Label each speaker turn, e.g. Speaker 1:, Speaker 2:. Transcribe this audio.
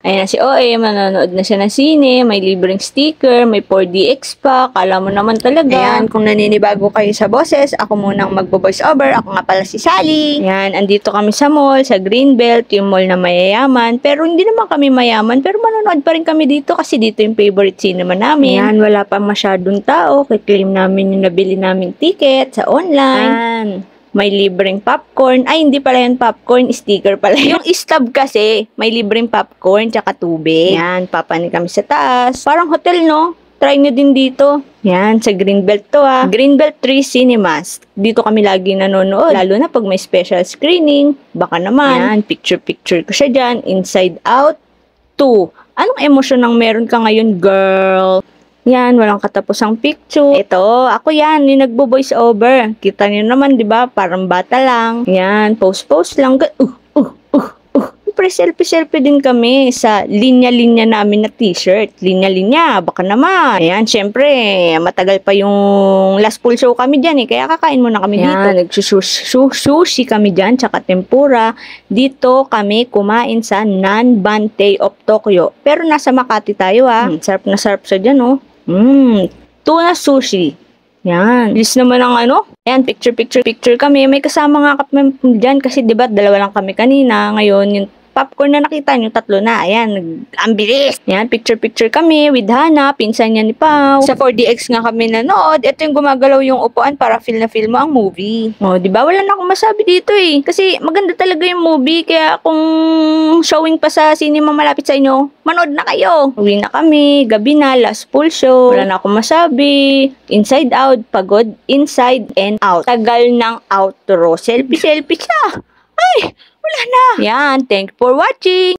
Speaker 1: Ayan na si OA, manonood na siya ng sine, may libreng sticker, may 4DX pa, kala mo naman talaga. Ayan, kung naninibago kayo sa boses, ako munang magbo-voice over, ako nga pala si Sally. Ayan, andito kami sa mall, sa Greenbelt, yung mall na mayayaman, pero hindi naman kami mayaman, pero manonood pa rin kami dito kasi dito yung favorite cinema namin. Ayan, wala pa masyadong tao, kiklaim namin yung nabili naming ticket sa online. Ayan. May libreng popcorn. Ay, hindi pala yan popcorn. Sticker pala. Yung stub kasi, may libreng popcorn tsaka tubig. Yan, papanik kami sa taas. Parang hotel, no? Try nyo din dito. Yan, sa Greenbelt to Greenbelt 3 Cinemas. Dito kami lagi nanonood. Lalo na pag may special screening. Baka naman. Yan, picture-picture ko siya dyan. Inside Out 2. Anong emosyon ang meron ka ngayon, girl? Yan, walang katapusang picture. Ito, ako yan, yung nagbo-voice over. Kita niyo naman, di ba? Parang bata lang. Yan, post lang. Selfie din kami sa linya-linya namin na t-shirt. Linya-linya, baka naman. Ayan, syempre, matagal pa yung last full show kami dyan kaya kakain muna kami dito. Nagsusushi kami dyan, tsaka tempura. Dito kami kumain sa Nanbantei of Tokyo. Pero nasa Makati tayo sarap na sarap sa dyan tuna sushi. Yan. Bilis naman ang Ayan, picture kami. May kasama nga kami dyan kasi diba dalawa lang kami kanina. Ngayon, yung popcorn na nakita nyo, 3 na. Ayan, ang bilis. Ayan, picture kami with Hana, pinsan niya ni Pao. Sa 4DX nga kami nanood. Ito yung gumagalaw yung upuan para feel na feel mo ang movie. Diba? Wala na akong masabi dito Kasi maganda talaga yung movie. Kaya kung showing pa sa cinema malapit sa inyo, manood na kayo. Uwi na kami, gabi na, last full show. Wala na akong masabi. Inside Out, pagod, inside and out. Tagal ng outro. Selfie siya. Ay, wala na. Yan, thank you for watching.